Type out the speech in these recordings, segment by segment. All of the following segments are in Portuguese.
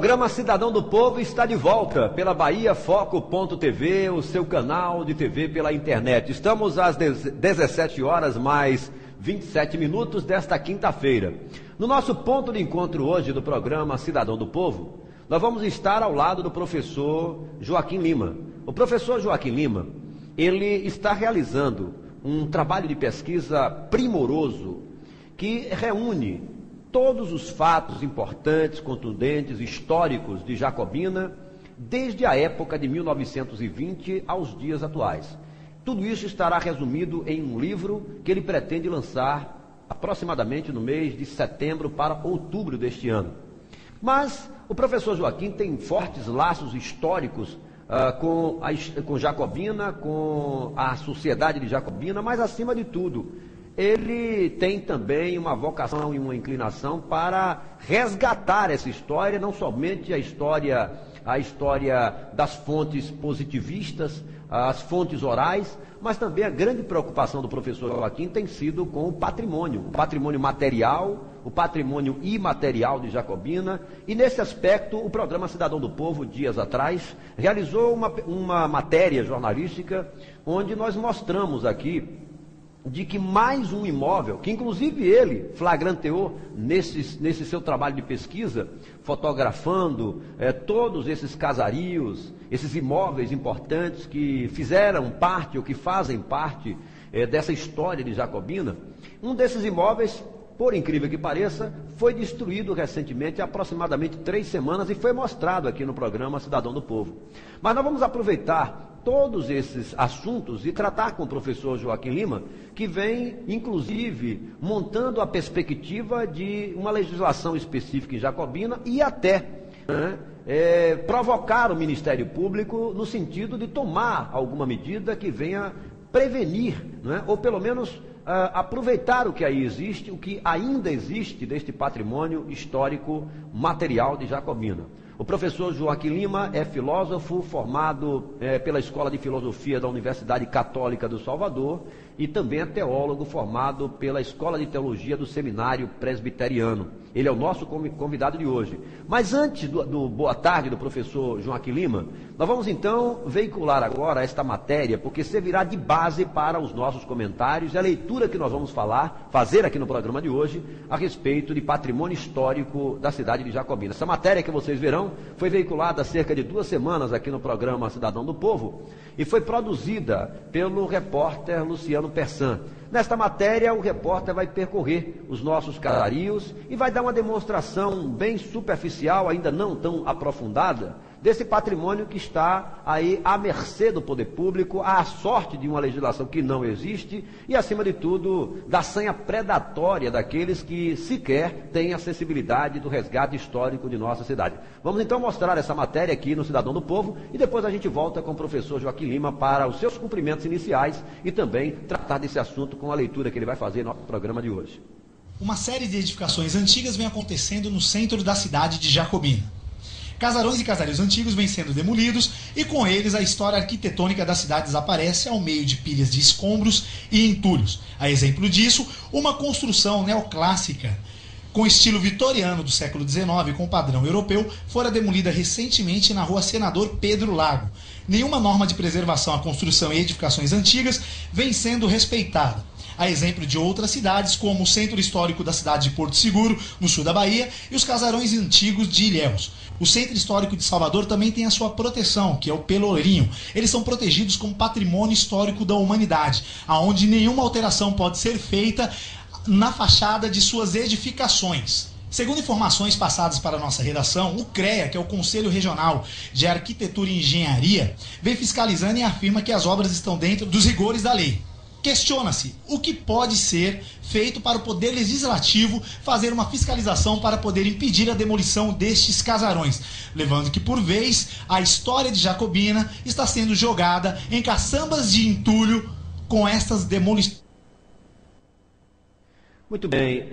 programa Cidadão do Povo está de volta pela BahiaFoco.tv, o seu canal de TV pela internet. Estamos às 17 horas mais 27 minutos desta quinta-feira. No nosso ponto de encontro hoje do programa Cidadão do Povo, nós vamos estar ao lado do professor Joaquim Lima. O professor Joaquim Lima, ele está realizando um trabalho de pesquisa primoroso que reúne todos os fatos importantes, contundentes, históricos de Jacobina, desde a época de 1920 aos dias atuais. Tudo isso estará resumido em um livro que ele pretende lançar aproximadamente no mês de setembro para outubro deste ano. Mas o professor Joaquim tem fortes laços históricos com Jacobina, com a sociedade de Jacobina, mas acima de tudo, ele tem também uma vocação e uma inclinação para resgatar essa história, não somente a história das fontes positivistas, as fontes orais, mas também a grande preocupação do professor Joaquim tem sido com o patrimônio material, o patrimônio imaterial de Jacobina, e nesse aspecto o programa Cidadão do Povo, dias atrás, realizou uma matéria jornalística onde nós mostramos aqui de que mais um imóvel, que inclusive ele flagranteou nesse seu trabalho de pesquisa, fotografando todos esses casarios, esses imóveis importantes que fizeram parte ou que fazem parte dessa história de Jacobina, um desses imóveis, por incrível que pareça, foi destruído recentemente, há aproximadamente 3 semanas, e foi mostrado aqui no programa Cidadão do Povo. Mas nós vamos aproveitar todos esses assuntos e tratar com o professor Joaquim Lima, que vem, inclusive, montando a perspectiva de uma legislação específica em Jacobina e até provocar o Ministério Público no sentido de tomar alguma medida que venha prevenir, ou pelo menos aproveitar o que aí existe, o que ainda existe deste patrimônio histórico material de Jacobina. O professor Joaquim Lima é filósofo formado pela Escola de Filosofia da Universidade Católica do Salvador e também é teólogo formado pela Escola de Teologia do Seminário Presbiteriano. Ele é o nosso convidado de hoje. Mas antes do boa tarde do professor Joaquim Lima, nós vamos então veicular agora esta matéria, porque servirá de base para os nossos comentários e a leitura que nós vamos fazer aqui no programa de hoje a respeito de patrimônio histórico da cidade de Jacobina. Essa matéria que vocês verão foi veiculada há cerca de 2 semanas aqui no programa Cidadão do Povo e foi produzida pelo repórter Luciano Persan. Nesta matéria, o repórter vai percorrer os nossos casarios e vai dar uma demonstração bem superficial, ainda não tão aprofundada, desse patrimônio que está aí à mercê do poder público, à sorte de uma legislação que não existe e, acima de tudo, da sanha predatória daqueles que sequer têm acessibilidade do resgate histórico de nossa cidade. Vamos então mostrar essa matéria aqui no Cidadão do Povo e depois a gente volta com o professor Joaquim Lima para os seus cumprimentos iniciais e também tratar desse assunto com a leitura que ele vai fazer no nosso programa de hoje. Uma série de edificações antigas vem acontecendo no centro da cidade de Jacobina. Casarões e casarios antigos vêm sendo demolidos e com eles a história arquitetônica da cidade desaparece ao meio de pilhas de escombros e entulhos. A exemplo disso, uma construção neoclássica com estilo vitoriano do século XIX com padrão europeu fora demolida recentemente na rua Senador Pedro Lago. Nenhuma norma de preservação à construção e edificações antigas vem sendo respeitada. A exemplo de outras cidades, como o centro histórico da cidade de Porto Seguro, no sul da Bahia, e os casarões antigos de Ilhéus. O centro histórico de Salvador também tem a sua proteção, que é o Pelourinho. Eles são protegidos como patrimônio histórico da humanidade, onde nenhuma alteração pode ser feita na fachada de suas edificações. Segundo informações passadas para a nossa redação, o CREA, que é o Conselho Regional de Arquitetura e Engenharia, vem fiscalizando e afirma que as obras estão dentro dos rigores da lei. Questiona-se o que pode ser feito para o Poder Legislativo fazer uma fiscalização para poder impedir a demolição destes casarões, levando que, por vez, a história de Jacobina está sendo jogada em caçambas de entulho com estas demolições. Muito bem.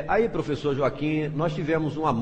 Aí, professor Joaquim, nós tivemos uma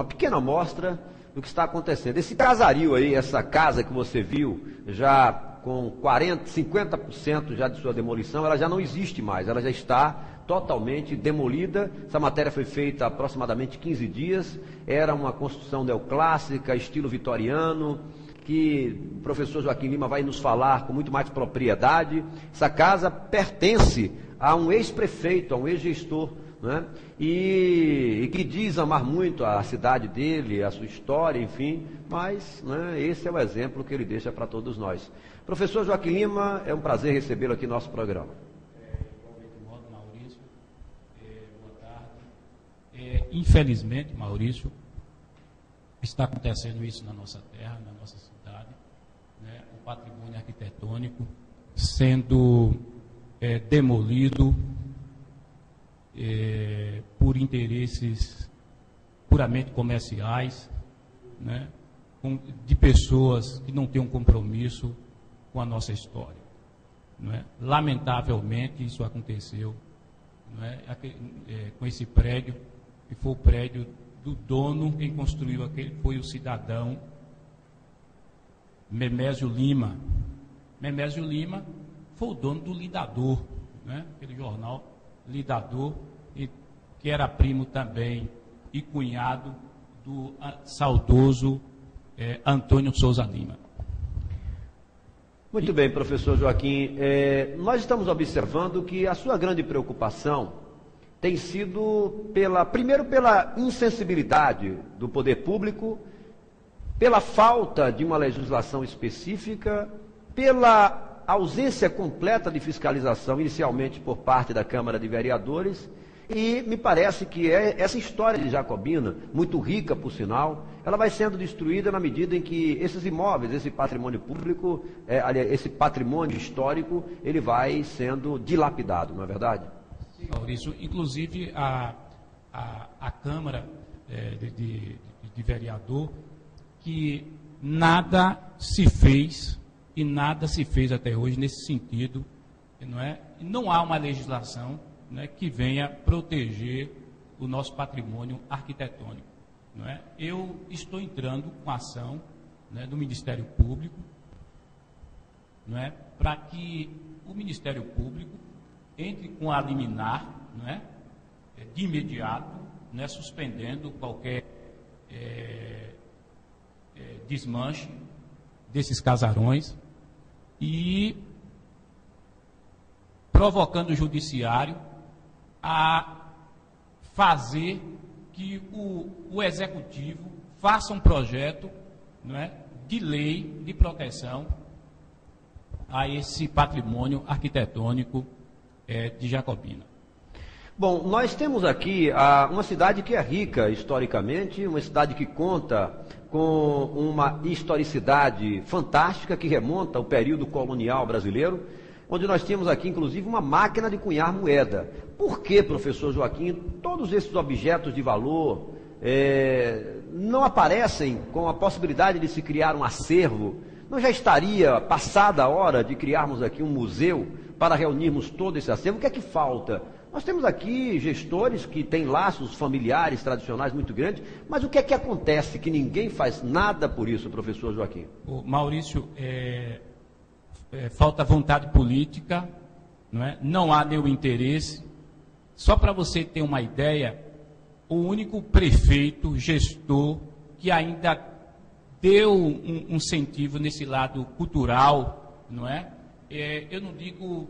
pequena amostra do que está acontecendo. Esse casario aí, essa casa que você viu, já com 50% já de sua demolição, ela já não existe mais, ela já está totalmente demolida. Essa matéria foi feita há aproximadamente 15 dias. Era uma construção neoclássica, estilo vitoriano, que o professor Joaquim Lima vai nos falar com muito mais propriedade. Essa casa pertence a um ex-prefeito, a um ex-gestor, né? E que diz amar muito a cidade dele, a sua história, enfim, mas, né, esse é o exemplo que ele deixa para todos nós. Professor Joaquim Lima, é um prazer recebê-lo aqui no nosso programa. Maurício, boa tarde. Infelizmente, Maurício, está acontecendo isso na nossa terra, na nossa cidade, né? O patrimônio arquitetônico sendo demolido por interesses puramente comerciais, né? De pessoas que não têm um compromisso com a nossa história, não é? Lamentavelmente isso aconteceu, não é? Com esse prédio, que foi o prédio do dono. Quem construiu aquele foi o cidadão Memésio Lima. Memésio Lima foi o dono do Lidador, né? Aquele jornal Lidador, que era primo também e cunhado do saudoso Antônio Souza Lima. Muito bem, professor Joaquim. Nós estamos observando que a sua grande preocupação tem sido, primeiro, pela insensibilidade do poder público, pela falta de uma legislação específica, pela ausência completa de fiscalização, inicialmente por parte da Câmara de Vereadores, e me parece que essa história de Jacobina, muito rica por sinal, ela vai sendo destruída na medida em que esses imóveis, esse patrimônio público, esse patrimônio histórico, ele vai sendo dilapidado, não é verdade? Sim, Maurício, inclusive a Câmara de Vereador, que nada se fez e nada se fez até hoje nesse sentido, não é? Não há uma legislação, né, que venha proteger o nosso patrimônio arquitetônico, não é? Eu estou entrando com ação, né, do Ministério Público, não é, para que o Ministério Público entre com a liminar, não é, de imediato, né, suspendendo qualquer desmanche desses casarões e provocando o judiciário a fazer que o executivo faça um projeto, não é, de lei de proteção a esse patrimônio arquitetônico de Jacobina. Bom, nós temos aqui uma cidade que é rica historicamente, uma cidade que conta com uma historicidade fantástica que remonta ao período colonial brasileiro, onde nós tínhamos aqui, inclusive, uma máquina de cunhar moeda. Por que, professor Joaquim, todos esses objetos de valor não aparecem com a possibilidade de se criar um acervo? Não já estaria passada a hora de criarmos aqui um museu para reunirmos todo esse acervo? O que é que falta? Nós temos aqui gestores que têm laços familiares tradicionais muito grandes, mas o que é que acontece que ninguém faz nada por isso, professor Joaquim? Maurício, falta vontade política, não é? Não há nenhum interesse. Só para você ter uma ideia, o único prefeito, gestor, que ainda deu um incentivo nesse lado cultural, não é? Eu não digo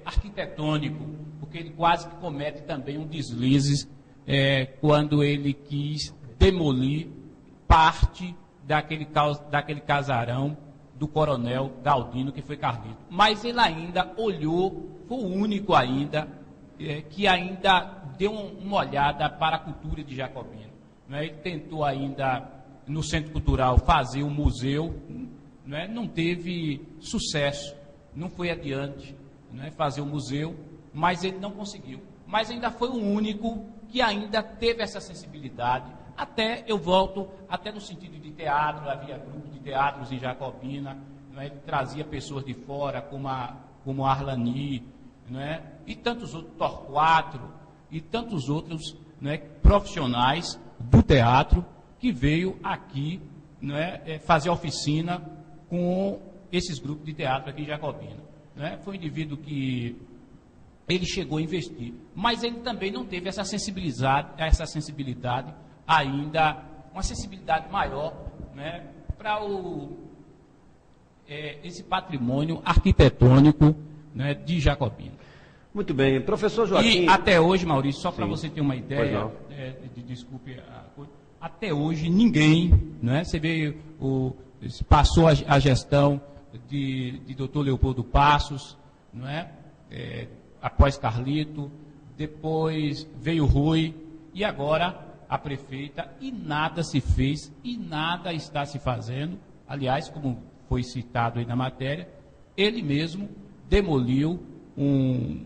arquitetônico, porque ele quase que comete também um deslize quando ele quis demolir parte daquele casarão do coronel Galdino, que foi Carlito. Mas ele ainda olhou, foi o único ainda, que ainda deu uma olhada para a cultura de Jacobina. Ele tentou ainda, no Centro Cultural, fazer um museu, não teve sucesso, não foi adiante, fazer um museu, mas ele não conseguiu. Mas ainda foi o único que ainda teve essa sensibilidade. Até, eu volto, até no sentido de teatro, havia grupos de teatros em Jacobina, ele trazia pessoas de fora, como Arlani, e tantos outros, Torquato, e tantos outros profissionais do teatro que veio aqui fazer oficina com esses grupos de teatro aqui em Jacobina. Foi um indivíduo que ele chegou a investir. Mas ele também não teve essa sensibilidade ainda, uma sensibilidade maior, né, para esse patrimônio arquitetônico, né, de Jacobina. Muito bem. Professor Joaquim... E até hoje, Maurício, só para Sim. você ter uma ideia, desculpe a coisa, até hoje ninguém, né, você vê, passou a gestão de Dr. Leopoldo Passos, não é? Após Carlito, depois veio Rui, e agora a prefeita, e nada se fez, e nada está se fazendo. Aliás, como foi citado aí na matéria, ele mesmo demoliu um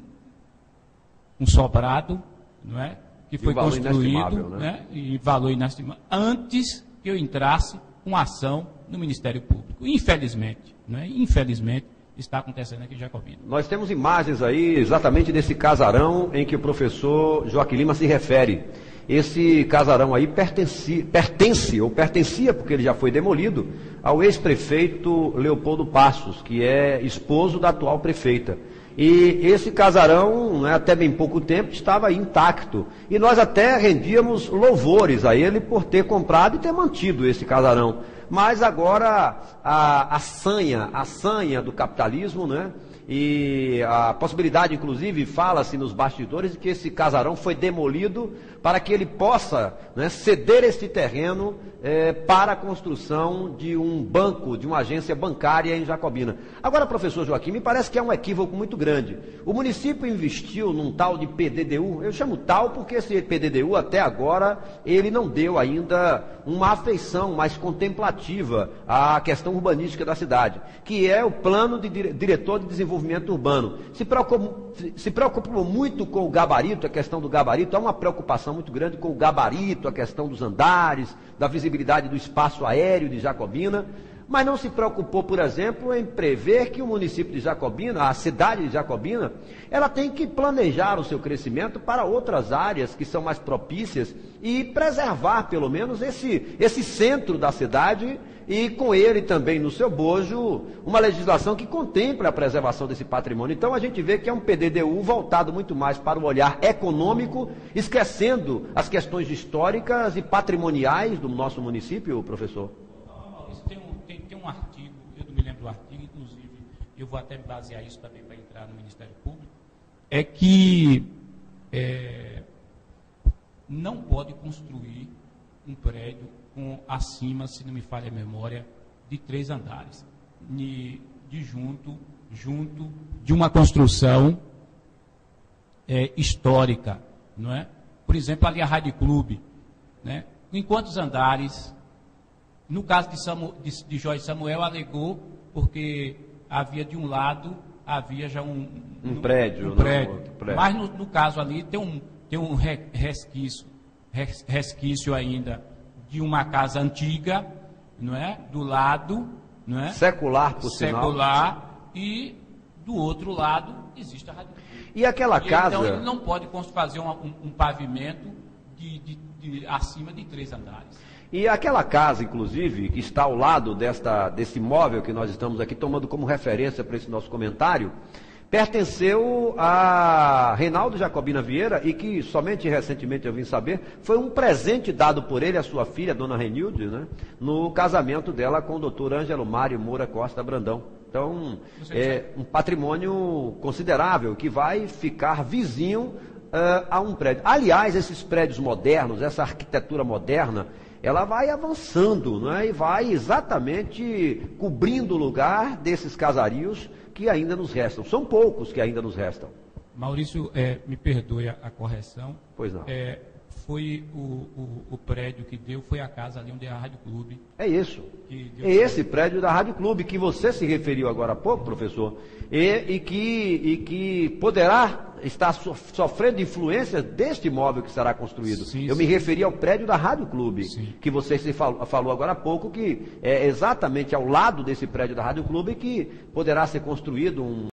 sobrado, não é? Que foi construído, né? E valor inestimável, antes que eu entrasse com ação no Ministério Público. Infelizmente, né? Infelizmente, está acontecendo aqui em Jacobina. Nós temos imagens aí exatamente desse casarão em que o professor Joaquim Lima se refere. Esse casarão aí pertencia, porque ele já foi demolido, ao ex-prefeito Leopoldo Passos, que é esposo da atual prefeita. E esse casarão, né, até bem pouco tempo, estava intacto. E nós até rendíamos louvores a ele por ter comprado e ter mantido esse casarão. Mas agora a sanha do capitalismo, né? E a possibilidade, inclusive, fala-se nos bastidores de que esse casarão foi demolido para que ele possa, né, ceder esse terreno para a construção de um banco, de uma agência bancária em Jacobina. Agora, professor Joaquim, me parece que é um equívoco muito grande. O município investiu num tal de PDDU, eu chamo tal porque esse PDDU até agora ele não deu ainda uma afeição mais contemplativa à questão urbanística da cidade, que é o plano de diretor de desenvolvimento urbano. Se preocupou muito com o gabarito, a questão do gabarito, há uma preocupação muito grande com o gabarito, a questão dos andares, da visibilidade do espaço aéreo de Jacobina, mas não se preocupou, por exemplo, em prever que o município de Jacobina, a cidade de Jacobina, ela tem que planejar o seu crescimento para outras áreas que são mais propícias e preservar, pelo menos, esse centro da cidade e com ele também no seu bojo uma legislação que contemple a preservação desse patrimônio. Então a gente vê que é um PDDU voltado muito mais para o olhar econômico, esquecendo as questões históricas e patrimoniais do nosso município, professor. Tem um artigo, eu não me lembro do artigo, inclusive eu vou até basear isso também para entrar no Ministério Público, é que não pode construir um prédio com acima, se não me falha a memória, de 3 andares, junto de uma construção histórica, não é? Por exemplo, ali a Rádio Clube, né? Em quantos andares? No caso de Jorge Samuel, alegou porque havia de um lado, havia já um prédio. Mas no caso ali tem um resquício ainda de uma casa antiga, não é? Do lado, não é? Secular, por sinal. Secular, e do outro lado existe a Rádio. E aquela casa... Então ele não pode fazer um pavimento de acima de 3 andares. E aquela casa, inclusive, que está ao lado desse imóvel que nós estamos aqui tomando como referência para esse nosso comentário, pertenceu a Reinaldo Jacobina Vieira e que somente recentemente eu vim saber, foi um presente dado por ele à sua filha, a dona Renilde, né, no casamento dela com o doutor Ângelo Mário Moura Costa Brandão. Então, é um patrimônio considerável que vai ficar vizinho a um prédio. Aliás, esses prédios modernos, essa arquitetura moderna, ela vai avançando, né, e vai exatamente cobrindo o lugar desses casarios que ainda nos restam. São poucos que ainda nos restam. Maurício, me perdoe a correção. Pois não. Foi o prédio que deu, foi a casa ali onde é a Rádio Clube. É isso. É esse prédio da Rádio Clube que você se referiu agora há pouco, professor, e que poderá estar sofrendo influência deste imóvel que será construído. Sim, eu me referi ao prédio da Rádio Clube, sim, que você falou agora há pouco, que é exatamente ao lado desse prédio da Rádio Clube que poderá ser construído um